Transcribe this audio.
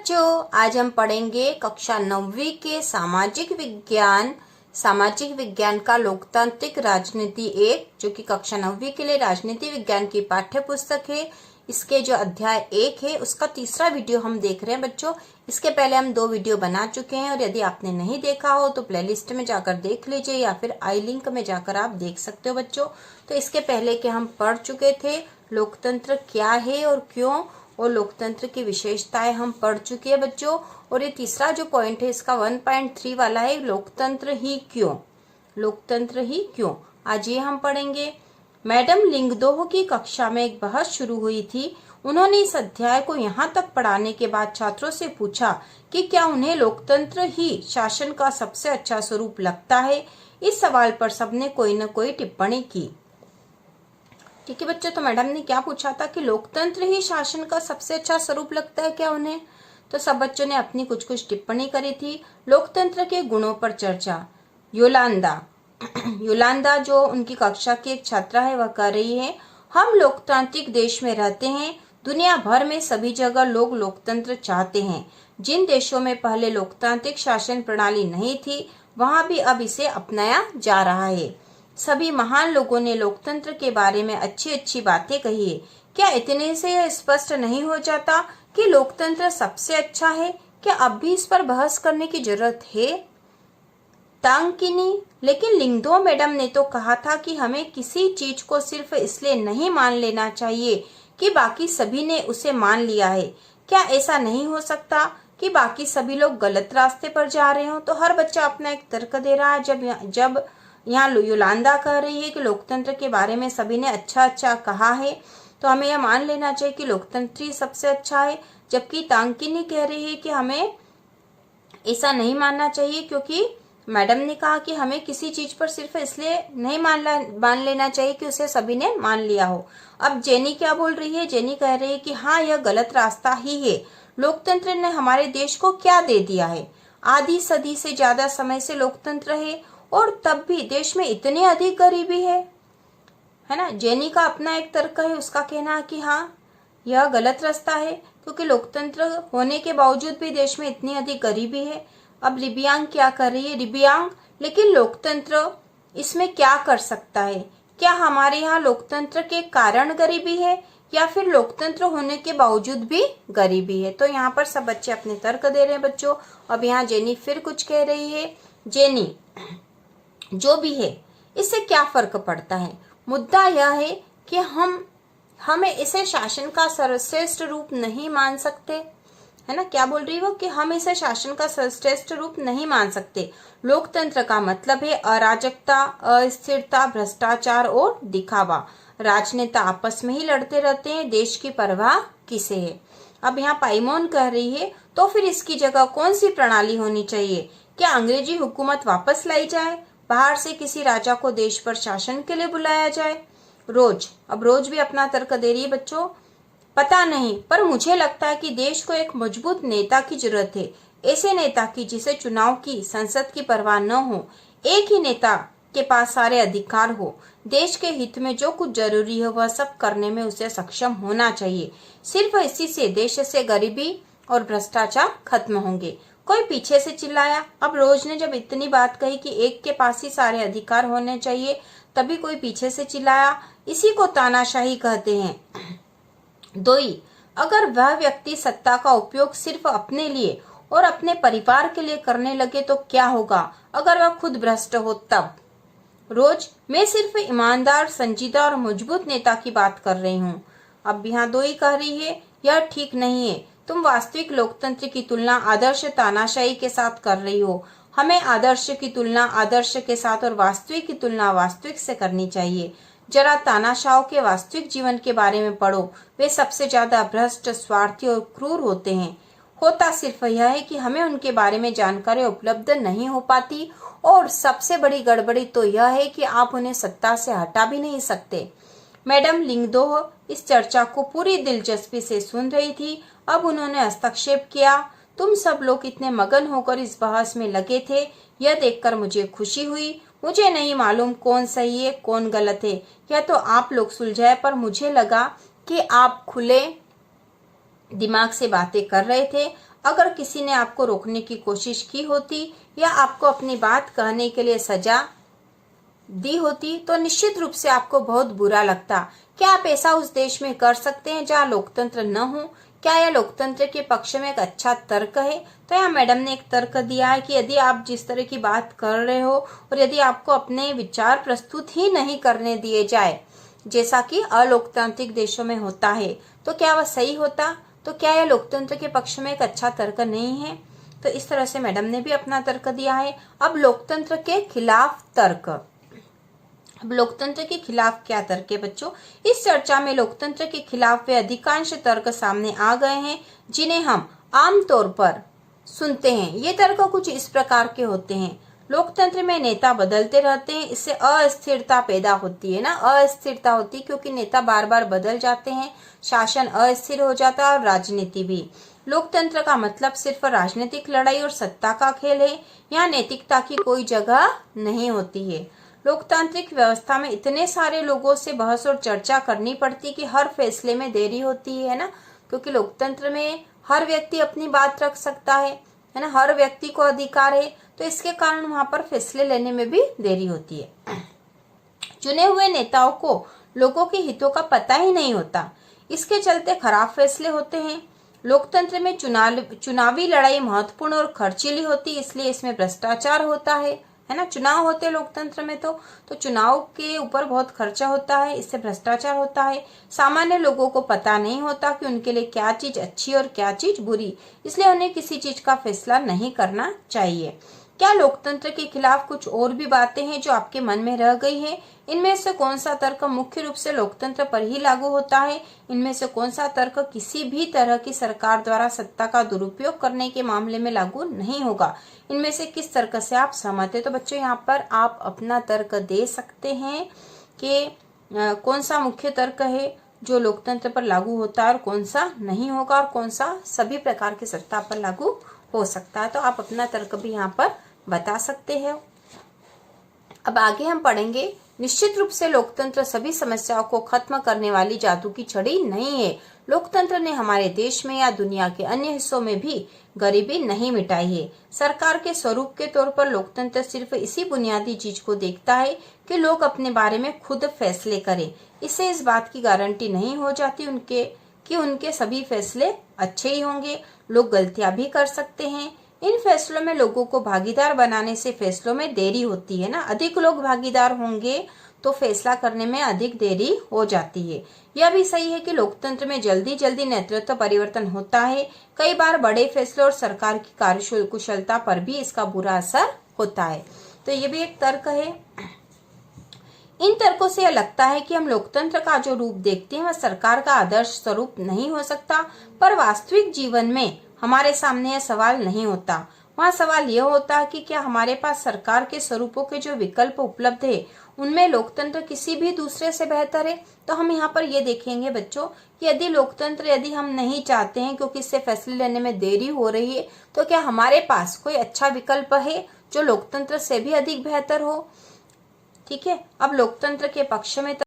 बच्चों, आज हम पढ़ेंगे कक्षा 9वीं के सामाजिक विज्ञान का लोकतांत्रिक राजनीति 1, जो कि कक्षा 9वीं के लिए राजनीति विज्ञान की पाठ्य पुस्तक है। इसके जो अध्याय 1 है उसका तीसरा वीडियो हम देख रहे हैं बच्चों। इसके पहले हम 2 वीडियो बना चुके हैं और यदि आपने नहीं देखा हो तो प्लेलिस्ट में जाकर देख लीजिए या फिर आई लिंक में जाकर आप देख सकते हो बच्चों। तो इसके पहले के हम पढ़ चुके थे लोकतंत्र क्या है और क्यों, और लोकतंत्र की विशेषताएं हम पढ़ चुके हैं बच्चों। और ये तीसरा जो पॉइंट है इसका 1.3 वाला है लोकतंत्र ही क्यों। आज ये हम पढ़ेंगे। मैडम लिंगदोह की कक्षा में एक बहस शुरू हुई थी। उन्होंने इस अध्याय को यहाँ तक पढ़ाने के बाद छात्रों से पूछा कि क्या उन्हें लोकतंत्र ही शासन का सबसे अच्छा स्वरूप लगता है। इस सवाल पर सबने कोई न कोई टिप्पणी की। ठीक है बच्चों, तो मैडम ने क्या पूछा था कि लोकतंत्र ही शासन का सबसे अच्छा स्वरूप लगता है क्या उन्हें। तो सब बच्चों ने अपनी कुछ टिप्पणी करी थी। लोकतंत्र के गुणों पर चर्चा। योलांदा जो उनकी कक्षा की एक छात्रा है वह कर रही है। हम लोकतांत्रिक देश में रहते हैं। दुनिया भर में सभी जगह लोग लोकतंत्र चाहते हैं। जिन देशों में पहले लोकतांत्रिक शासन प्रणाली नहीं थी वहां भी अब इसे अपनाया जा रहा है। सभी महान लोगों ने लोकतंत्र के बारे में अच्छी बातें कही है। क्या इतने से यह स्पष्ट नहीं हो जाता कि लोकतंत्र सबसे अच्छा है? क्या अब भी इस पर बहस करने की जरूरत है? तांकिनी, लेकिन लिंगदो मैडम ने तो कहा था कि हमें किसी चीज को सिर्फ इसलिए नहीं मान लेना चाहिए कि बाकी सभी ने उसे मान लिया है। क्या ऐसा नहीं हो सकता कि बाकी सभी लोग गलत रास्ते पर जा रहे हो? तो हर बच्चा अपना एक तर्क दे रहा है। जब यहाँ योलांदा कह रही है कि लोकतंत्र के बारे में सभी ने अच्छा कहा है तो हमें यह मान लेना चाहिए कि लोकतंत्र ही सबसे अच्छा है। जबकि तांकिनी कह रही है कि हमें ऐसा नहीं मानना चाहिए क्योंकि मैडम ने कहा कि हमें किसी चीज पर सिर्फ इसलिए नहीं मान लेना चाहिए कि उसे सभी ने मान लिया हो। अब जेनी क्या बोल रही है? जेनी कह रही है कि हाँ, यह गलत रास्ता ही है। लोकतंत्र ने हमारे देश को क्या दे दिया है? आधी सदी से ज्यादा समय से लोकतंत्र है और तब भी देश में इतनी अधिक गरीबी है ना। जेनी का अपना एक तर्क है, उसका कहना है कि हाँ, यह गलत रास्ता है क्योंकि लोकतंत्र होने के बावजूद भी देश में इतनी अधिक गरीबी है। अब रिबियांग क्या कर रही है? रिबियांग, लेकिन लोकतंत्र इसमें क्या कर सकता है? क्या हमारे यहाँ लोकतंत्र के कारण गरीबी है या फिर लोकतंत्र होने के बावजूद भी गरीबी है? तो यहाँ पर सब बच्चे अपने तर्क दे रहे हैं बच्चों। अब यहाँ जेनी फिर कुछ कह रही है। जेनी, जो भी है इससे क्या फर्क पड़ता है? मुद्दा यह है कि हमें इसे शासन का सर्वश्रेष्ठ रूप नहीं मान सकते, है ना। क्या बोल रही हो? कि हम इसे शासन का सर्वश्रेष्ठ रूप नहीं मान सकते। लोकतंत्र का मतलब है अराजकता, अस्थिरता, भ्रष्टाचार और दिखावा। राजनेता आपस में ही लड़ते रहते हैं, देश की परवाह किसे है? अब यहाँ पाइमोन कह रही है तो फिर इसकी जगह कौन सी प्रणाली होनी चाहिए? क्या अंग्रेजी हुकूमत वापस लाई जाए? बाहर से किसी राजा को देश पर शासन के लिए बुलाया जाए? अब रोज भी अपना तर्क दे रही है बच्चों। पता नहीं, पर मुझे लगता है कि देश को एक मजबूत नेता की जरूरत है। ऐसे नेता की जिसे चुनाव की, संसद की परवाह न हो। एक ही नेता के पास सारे अधिकार हो। देश के हित में जो कुछ जरूरी है वह सब करने में उसे सक्षम होना चाहिए। सिर्फ इसी से देश से गरीबी और भ्रष्टाचार खत्म होंगे। कोई पीछे से चिल्लाया। अब रोज ने जब इतनी बात कही कि एक के पास ही सारे अधिकार होने चाहिए, तभी कोई पीछे से चिल्लाया। इसी को तानाशाही कहते हैं। 2, अगर वह व्यक्ति सत्ता का उपयोग सिर्फ अपने लिए और अपने परिवार के लिए करने लगे तो क्या होगा अगर वह खुद भ्रष्ट हो तब? मैं सिर्फ ईमानदार, संजीदा और मजबूत नेता की बात कर रही हूँ। अब यहाँ 2 कह रही है यह ठीक नहीं है। तुम वास्तविक लोकतंत्र की तुलना आदर्श तानाशाही के साथ कर रही हो। हमें आदर्श की तुलना आदर्श के साथ और वास्तविक की तुलना वास्तविक से करनी चाहिए। जरा तानाशाहों के वास्तविक जीवन के बारे में पढ़ो। वे सबसे ज्यादा भ्रष्ट, स्वार्थी और क्रूर होते हैं। होता सिर्फ यह है कि हमें उनके बारे में जानकारी उपलब्ध नहीं हो पाती और सबसे बड़ी गड़बड़ी तो यह है कि आप उन्हें सत्ता से हटा भी नहीं सकते। मैडम लिंगदोह इस चर्चा को पूरी दिलचस्पी से सुन रही थी। अब उन्होंने हस्तक्षेप किया। तुम सब लोग इतने मगन होकर इस बहस में लगे थे, यह देखकर मुझे खुशी हुई। मुझे नहीं मालूम कौन सही है कौन गलत है, यह तो आप लोग सुलझाए, पर मुझे लगा कि आप खुले दिमाग से बातें कर रहे थे। अगर किसी ने आपको रोकने की कोशिश की होती या आपको अपनी बात कहने के लिए सजा दी होती तो निश्चित रूप से आपको बहुत बुरा लगता। क्या आप ऐसा उस देश में कर सकते हैं जहाँ लोकतंत्र न हो? क्या यह लोकतंत्र के पक्ष में एक अच्छा तर्क है? तो यहाँ मैडम ने एक तर्क दिया है कि यदि आप जिस तरह की बात कर रहे हो और यदि आपको अपने विचार प्रस्तुत ही नहीं करने दिए जाए, जैसा कि अलोकतांत्रिक देशों में होता है, तो क्या वह सही होता? तो क्या यह लोकतंत्र के पक्ष में एक अच्छा तर्क नहीं है? तो इस तरह से मैडम ने भी अपना तर्क दिया है। अब लोकतंत्र के खिलाफ तर्क। अब लोकतंत्र के खिलाफ क्या तर्क है बच्चों? इस चर्चा में लोकतंत्र के खिलाफ वे अधिकांश तर्क सामने आ गए हैं जिन्हें हम आमतौर पर सुनते हैं। ये तर्क कुछ इस प्रकार के होते हैं। लोकतंत्र में नेता बदलते रहते हैं, इससे अस्थिरता पैदा होती है ना, अस्थिरता होती है क्योंकि नेता बार बार बदल जाते हैं, शासन अस्थिर हो जाता है और राजनीति भी। लोकतंत्र का मतलब सिर्फ राजनीतिक लड़ाई और सत्ता का खेल है, यहाँ नैतिकता की कोई जगह नहीं होती है। लोकतांत्रिक व्यवस्था में इतने सारे लोगों से बहस और चर्चा करनी पड़ती कि हर फैसले में देरी होती है ना, क्योंकि लोकतंत्र में हर व्यक्ति अपनी बात रख सकता है ना, हर व्यक्ति को अधिकार है, तो इसके कारण वहां पर फैसले लेने में भी देरी होती है। चुने हुए नेताओं को लोगों के हितों का पता ही नहीं होता, इसके चलते खराब फैसले होते हैं। लोकतंत्र में चुनावी लड़ाई महत्वपूर्ण और खर्चीली होती है, इसलिए इसमें भ्रष्टाचार होता है ना। चुनाव होते हैं लोकतंत्र में तो चुनाव के ऊपर बहुत खर्चा होता है, इससे भ्रष्टाचार होता है। सामान्य लोगों को पता नहीं होता कि उनके लिए क्या चीज अच्छी और क्या चीज बुरी, इसलिए उन्हें किसी चीज का फैसला नहीं करना चाहिए। क्या लोकतंत्र के खिलाफ कुछ और भी बातें हैं जो आपके मन में रह गई है? इनमें से कौन सा तर्क मुख्य रूप से लोकतंत्र पर ही लागू होता है? इनमें से कौन सा तर्क किसी भी तरह की सरकार द्वारा सत्ता का दुरुपयोग करने के मामले में लागू नहीं होगा? इनमें से किस तर्क से आप सहमत है? तो बच्चों यहाँ पर आप अपना तर्क दे सकते हैं कि कौन सा मुख्य तर्क है जो लोकतंत्र पर लागू होता है और कौन सा नहीं होगा और कौन सा सभी प्रकार की सत्ता पर लागू हो सकता है। तो आप अपना तर्क भी यहाँ पर बता सकते हैं। अब आगे हम पढ़ेंगे, निश्चित रूप से लोकतंत्र सभी समस्याओं को खत्म करने वाली जादू की छड़ी नहीं है। लोकतंत्र ने हमारे देश में या दुनिया के अन्य हिस्सों में भी गरीबी नहीं मिटाई है। सरकार के स्वरूप के तौर पर लोकतंत्र सिर्फ इसी बुनियादी चीज को देखता है कि लोग अपने बारे में खुद फैसले करें। इससे इस बात की गारंटी नहीं हो जाती उनके सभी फैसले अच्छे ही होंगे। लोग गलतियां भी कर सकते हैं। इन फैसलों में लोगों को भागीदार बनाने से फैसलों में देरी होती है ना, अधिक लोग भागीदार होंगे तो फैसला करने में अधिक देरी हो जाती है। यह भी सही है कि लोकतंत्र में जल्दी जल्दी नेतृत्व परिवर्तन होता है। कई बार बड़े फैसले और सरकार की कार्यकुशलता पर भी इसका बुरा असर होता है। तो ये भी एक तर्क है। इन तर्कों से यह लगता है कि हम लोकतंत्र का जो रूप देखते हैं वह सरकार का आदर्श स्वरूप नहीं हो सकता, पर वास्तविक जीवन में हमारे सामने यह सवाल नहीं होता। वहाँ सवाल यह होता है कि क्या हमारे पास सरकार के स्वरूपों के जो विकल्प उपलब्ध है उनमें लोकतंत्र किसी भी दूसरे से बेहतर है? तो हम यहाँ पर ये देखेंगे बच्चों कि यदि हम नहीं चाहते हैं क्योंकि इससे फैसले लेने में देरी हो रही है, तो क्या हमारे पास कोई अच्छा विकल्प है जो लोकतंत्र से भी अधिक बेहतर हो? ठीक है, अब लोकतंत्र के पक्ष में